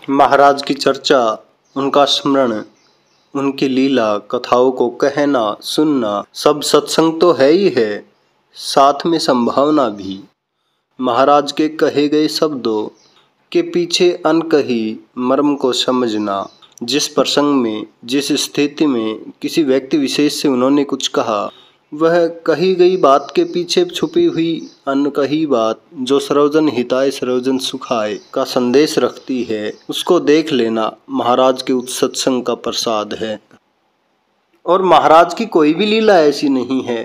महाराज की चर्चा, उनका स्मरण, उनकी लीला कथाओं को कहना सुनना, सब सत्संग तो है ही है, साथ में संभावना भी। महाराज के कहे गए शब्दों के पीछे अनकही मर्म को समझना। जिस प्रसंग में, जिस स्थिति में किसी व्यक्ति विशेष से उन्होंने कुछ कहा, वह कही गई बात के पीछे छुपी हुई अनकही बात जो सर्वजन हिताय सर्वजन सुखाय का संदेश रखती है, उसको देख लेना महाराज के उस सत्संग का प्रसाद है। और महाराज की कोई भी लीला ऐसी नहीं है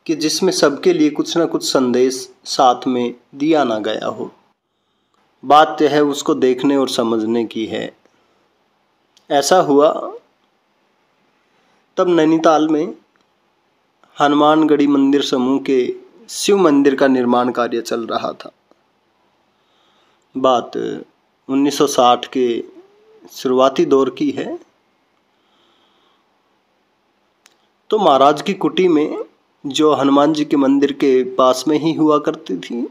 कि जिसमें सबके लिए कुछ न कुछ संदेश साथ में दिया ना गया हो। बात यह है उसको देखने और समझने की है। ऐसा हुआ तब नैनीताल में हनुमानगढ़ी मंदिर समूह के शिव मंदिर का निर्माण कार्य चल रहा था। बात 1960 के शुरुआती दौर की है। तो महाराज की कुटी में, जो हनुमान जी के मंदिर के पास में ही हुआ करती थी,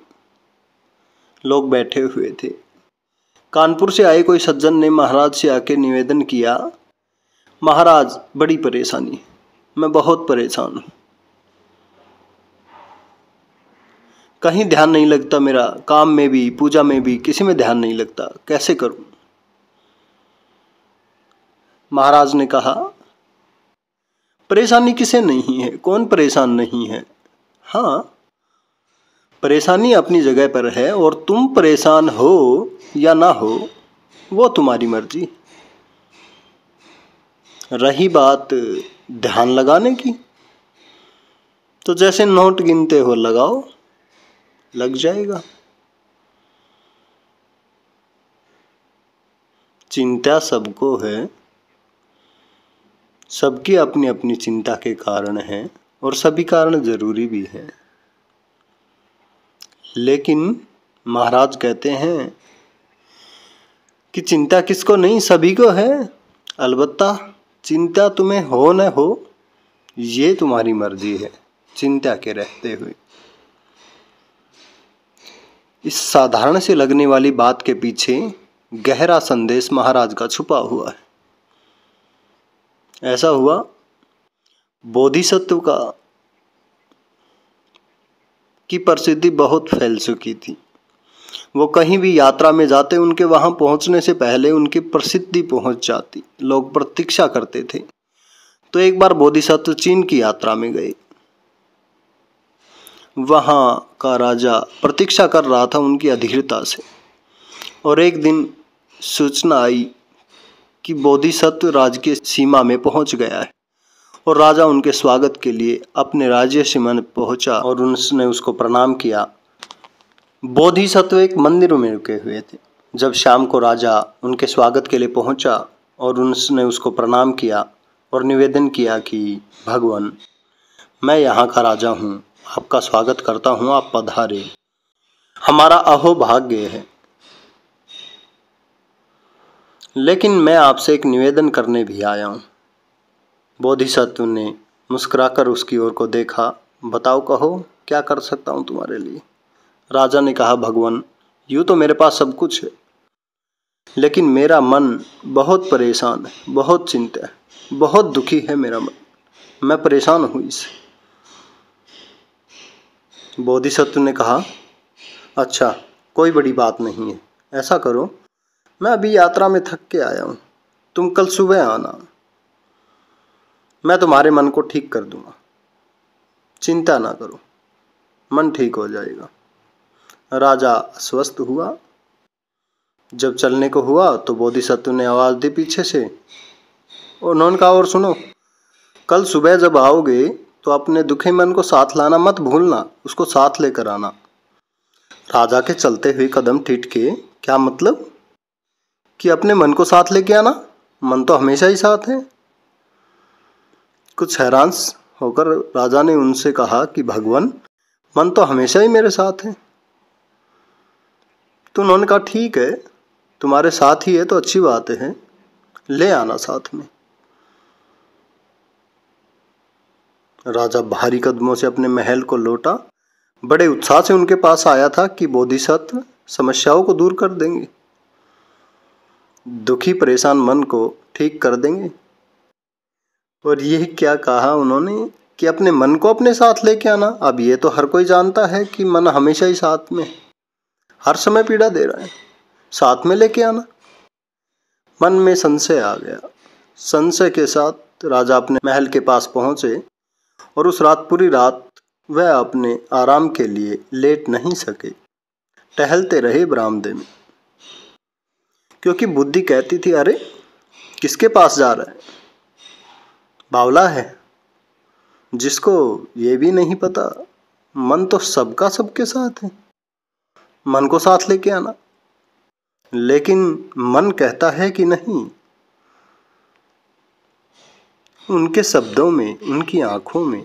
लोग बैठे हुए थे। कानपुर से आए कोई सज्जन ने महाराज से आके निवेदन किया, महाराज बड़ी परेशानी, मैं बहुत परेशान हूँ, कहीं ध्यान नहीं लगता मेरा, काम में भी पूजा में भी किसी में ध्यान नहीं लगता, कैसे करूं। महाराज ने कहा, परेशानी किसे नहीं है, कौन परेशान नहीं है। हाँ, परेशानी अपनी जगह पर है और तुम परेशान हो या ना हो वो तुम्हारी मर्जी। रही बात ध्यान लगाने की, तो जैसे नोट गिनते हो लगाओ, लग जाएगा। चिंता सबको है, सबकी अपनी अपनी चिंता के कारण है और सभी कारण जरूरी भी हैं। लेकिन महाराज कहते हैं कि चिंता किसको नहीं, सभी को है। अलबत्ता चिंता तुम्हें हो न हो ये तुम्हारी मर्जी है, चिंता के रहते हुए। इस साधारण से लगने वाली बात के पीछे गहरा संदेश महाराज का छुपा हुआ है। ऐसा हुआ, बोधिसत्व की प्रसिद्धि बहुत फैल चुकी थी। वो कहीं भी यात्रा में जाते, उनके वहां पहुंचने से पहले उनकी प्रसिद्धि पहुंच जाती, लोग प्रतीक्षा करते थे। तो एक बार बोधिसत्व चीन की यात्रा में गए। वहां का राजा प्रतीक्षा कर रहा था उनकी अधीरता से, और एक दिन सूचना आई कि बोधिसत्व राज्य की सीमा में पहुंच गया है, और राजा उनके स्वागत के लिए अपने राज्य सीमा में पहुंचा और उसने उसको प्रणाम किया। बोधिसत्व एक मंदिर में रुके हुए थे। जब शाम को राजा उनके स्वागत के लिए पहुंचा और उसने उसको प्रणाम किया और निवेदन किया कि भगवान, मैं यहाँ का राजा हूँ, आपका स्वागत करता हूँ, आप पधारे, हमारा अहोभाग्य है। लेकिन मैं आपसे एक निवेदन करने भी आया हूँ। बोधिसत्व ने मुस्कुराकर उसकी ओर को देखा। बताओ, कहो, क्या कर सकता हूँ तुम्हारे लिए। राजा ने कहा, भगवान, यूँ तो मेरे पास सब कुछ है, लेकिन मेरा मन बहुत परेशान है, बहुत चिंता है, बहुत दुखी है मेरा मन, मैं परेशान हूँ इससे। बोधिसत्व ने कहा, अच्छा, कोई बड़ी बात नहीं है, ऐसा करो, मैं अभी यात्रा में थक के आया हूँ, तुम कल सुबह आना, मैं तुम्हारे मन को ठीक कर दूंगा, चिंता ना करो, मन ठीक हो जाएगा। राजा अस्वस्थ हुआ। जब चलने को हुआ तो बोधिसत्व ने आवाज़ दी पीछे से, उन्होंने कहा, और सुनो, कल सुबह जब आओगे तो अपने दुखी मन को साथ लाना मत भूलना, उसको साथ लेकर आना। राजा के चलते हुए कदम ठिठके। क्या मतलब कि अपने मन को साथ लेके आना? मन तो हमेशा ही साथ है। कुछ हैरान होकर राजा ने उनसे कहा कि भगवान, मन तो हमेशा ही मेरे साथ है। तो उन्होंने कहा, ठीक है, तुम्हारे साथ ही है तो अच्छी बात है, ले आना साथ में। राजा भारी कदमों से अपने महल को लौटा। बड़े उत्साह से उनके पास आया था कि बोधिसत्व समस्याओं को दूर कर देंगे। दुखी परेशान मन को ठीक कर देंगे। और ये क्या कहा उन्होंने कि अपने मन को अपने साथ लेके आना। अब ये तो हर कोई जानता है कि मन हमेशा ही साथ में है, हर समय पीड़ा दे रहा है, साथ में लेके आना। मन में संशय आ गया। संशय के साथ राजा अपने महल के पास पहुंचे और उस रात पूरी रात वह अपने आराम के लिए लेट नहीं सके, टहलते रहे बरामदे में। क्योंकि बुद्धि कहती थी, अरे किसके पास जा रहा है, बावला है, जिसको ये भी नहीं पता मन तो सबका सबके साथ है, मन को साथ लेके आना। लेकिन मन कहता है कि नहीं। उनके शब्दों में, उनकी आंखों में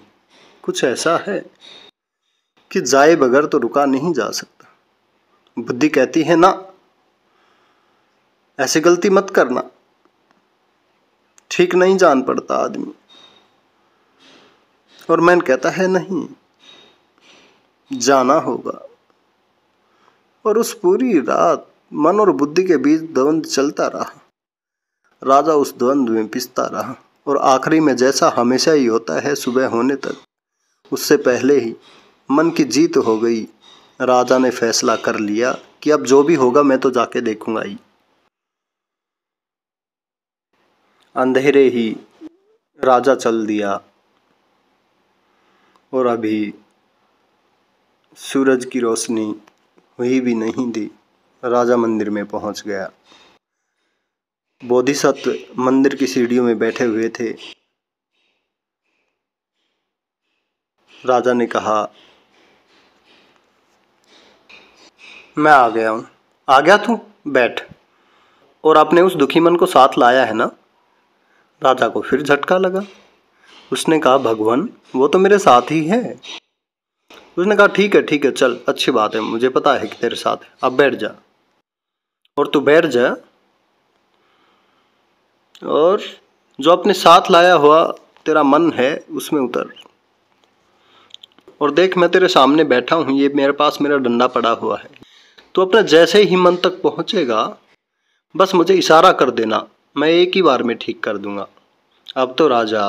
कुछ ऐसा है कि जाए बगैर तो रुका नहीं जा सकता। बुद्धि कहती है, ना, ऐसी गलती मत करना, ठीक नहीं जान पड़ता आदमी। और मन कहता है, नहीं, जाना होगा। और उस पूरी रात मन और बुद्धि के बीच द्वंद्व चलता रहा। राजा उस द्वंद्व में पिसता रहा और आखिरी में जैसा हमेशा ही होता है, सुबह होने तक, उससे पहले ही मन की जीत हो गई। राजा ने फैसला कर लिया कि अब जो भी होगा मैं तो जाके देखूंगा ही। अंधेरे ही राजा चल दिया और अभी सूरज की रोशनी हुई भी नहीं थी। राजा मंदिर में पहुंच गया। बोधिसत्व मंदिर की सीढ़ियों में बैठे हुए थे। राजा ने कहा, मैं आ गया हूं। आ गया तू? बैठ। और आपने उस दुखी मन को साथ लाया है ना? राजा को फिर झटका लगा। उसने कहा, भगवान, वो तो मेरे साथ ही है। उसने कहा, ठीक है चल, अच्छी बात है, मुझे पता है कि तेरे साथ है, अब बैठ जा। और तू बैठ जा और जो अपने साथ लाया हुआ तेरा मन है उसमें उतर। और देख, मैं तेरे सामने बैठा हूं, ये मेरे पास मेरा डंडा पड़ा हुआ है। तो अपना जैसे ही मन तक पहुंचेगा, बस मुझे इशारा कर देना, मैं एक ही बार में ठीक कर दूंगा। अब तो राजा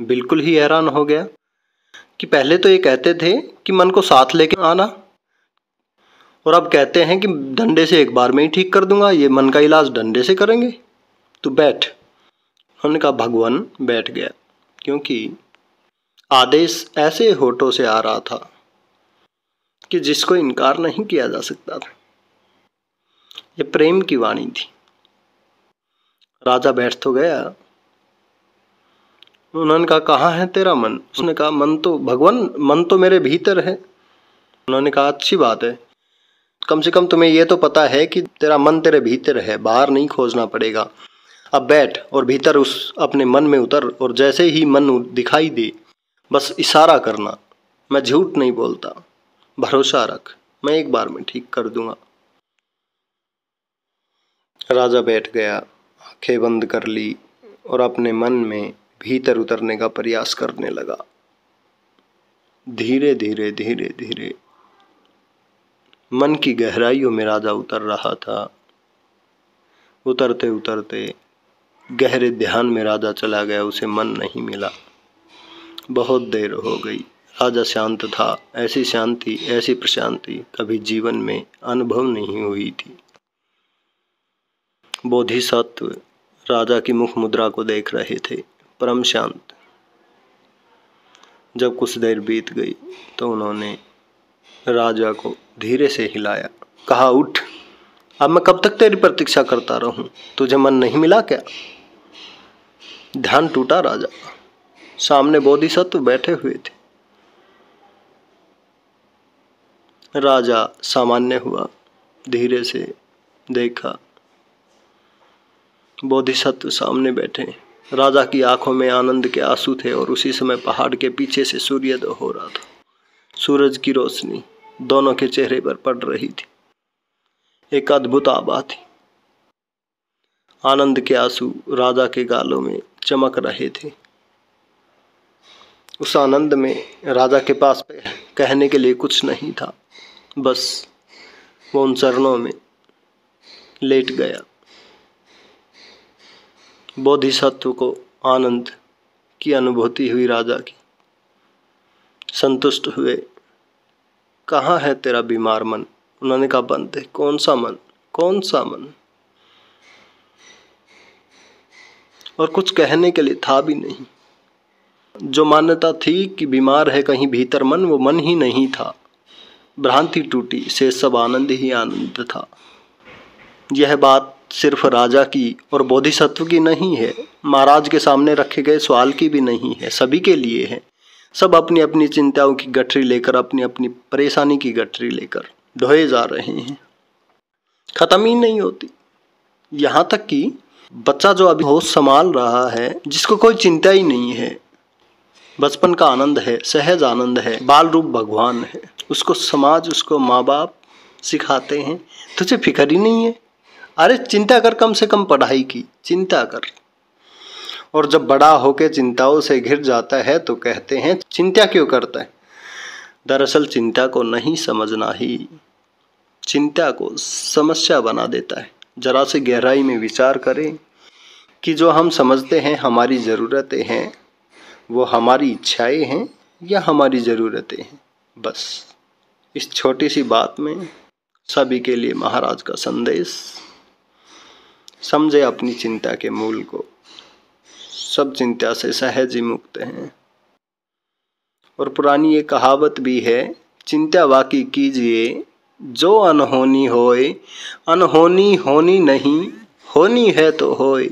बिल्कुल ही हैरान हो गया कि पहले तो ये कहते थे कि मन को साथ लेके आना, और अब कहते हैं कि डंडे से एक बार में ही ठीक कर दूंगा। ये मन का इलाज डंडे से करेंगे? तू बैठ। उन्होंने कहा, भगवान, बैठ गया। क्योंकि आदेश ऐसे होठों से आ रहा था कि जिसको इनकार नहीं किया जा सकता था। ये प्रेम की वाणी थी। राजा बैठ तो गया। उन्होंने कहा, कहाँ है तेरा मन? उसने कहा, मन तो भगवान, मन तो मेरे भीतर है। उन्होंने कहा, अच्छी बात है, कम से कम तुम्हें ये तो पता है कि तेरा मन तेरे भीतर है, बाहर नहीं खोजना पड़ेगा। अब बैठ और भीतर उस अपने मन में उतर, और जैसे ही मन दिखाई दे बस इशारा करना। मैं झूठ नहीं बोलता, भरोसा रख, मैं एक बार में ठीक कर दूंगा। राजा बैठ गया, आंखें बंद कर ली और अपने मन में भीतर उतरने का प्रयास करने लगा। धीरे धीरे धीरे धीरे मन की गहराइयों में राजा उतर रहा था। उतरते उतरते गहरे ध्यान में राजा चला गया, उसे मन नहीं मिला। बहुत देर हो गई, राजा शांत था। ऐसी शांति, ऐसी प्रशांति कभी जीवन में अनुभव नहीं हुई थी। बोधिसत्व राजा की मुख मुद्रा को देख रहे थे, परम शांत। जब कुछ देर बीत गई तो उन्होंने राजा को धीरे से हिलाया, कहा, उठ, अब मैं कब तक तेरी प्रतीक्षा करता रहूं? तुझे मन नहीं मिला क्या? ध्यान टूटा राजा। सामने बोधिसत्व बैठे हुए थे। राजा सामान्य हुआ, धीरे से देखा, बोधिसत्व सामने बैठे। राजा की आंखों में आनंद के आंसू थे और उसी समय पहाड़ के पीछे से सूर्योदय हो रहा था। सूरज की रोशनी दोनों के चेहरे पर पड़ रही थी। एक अद्भुत आभा थी। आनंद के आंसू राजा के गालों में चमक रहे थे। उस आनंद में राजा के पास कहने के लिए कुछ नहीं था, बस वो उन चरणों में लेट गया। बोधिसत्व को आनंद की अनुभूति हुई राजा की। संतुष्ट हुए। कहाँ है तेरा बीमार मन? उन्होंने कहा बंद है। कौन सा मन? कौन सा मन? और कुछ कहने के लिए था भी नहीं। जो मान्यता थी कि बीमार है कहीं भीतर मन, वो मन ही नहीं था। भ्रांति टूटी, से सब आनंद ही आनंद था। यह बात सिर्फ राजा की और बोधिसत्व की नहीं है, महाराज के सामने रखे गए सवाल की भी नहीं है, सभी के लिए है। सब अपनी अपनी चिंताओं की गठरी लेकर, अपनी अपनी परेशानी की गठरी लेकर ढोए जा रहे हैं, खत्म ही नहीं होती। यहाँ तक कि बच्चा जो अभी होश संभाल रहा है, जिसको कोई चिंता ही नहीं है, बचपन का आनंद है, सहज आनंद है, बाल रूप भगवान है, उसको समाज, उसको माँ बाप सिखाते हैं तुझे फिक्र ही नहीं है। अरे चिंता कर, कम से कम पढ़ाई की चिंता कर। और जब बड़ा होके चिंताओं से घिर जाता है तो कहते हैं चिंता क्यों करता है। दरअसल चिंता को नहीं समझना ही चिंता को समस्या बना देता है। जरा से गहराई में विचार करें कि जो हम समझते हैं हमारी ज़रूरतें हैं, वो हमारी इच्छाएं हैं या हमारी ज़रूरतें हैं। बस इस छोटी सी बात में सभी के लिए महाराज का संदेश। समझे अपनी चिंता के मूल को, सब चिंता से सहज ही मुक्त हैं। और पुरानी ये कहावत भी है, चिंता वाकी कीजिए जो अनहोनी होए, अनहोनी होनी नहीं, होनी है तो होए।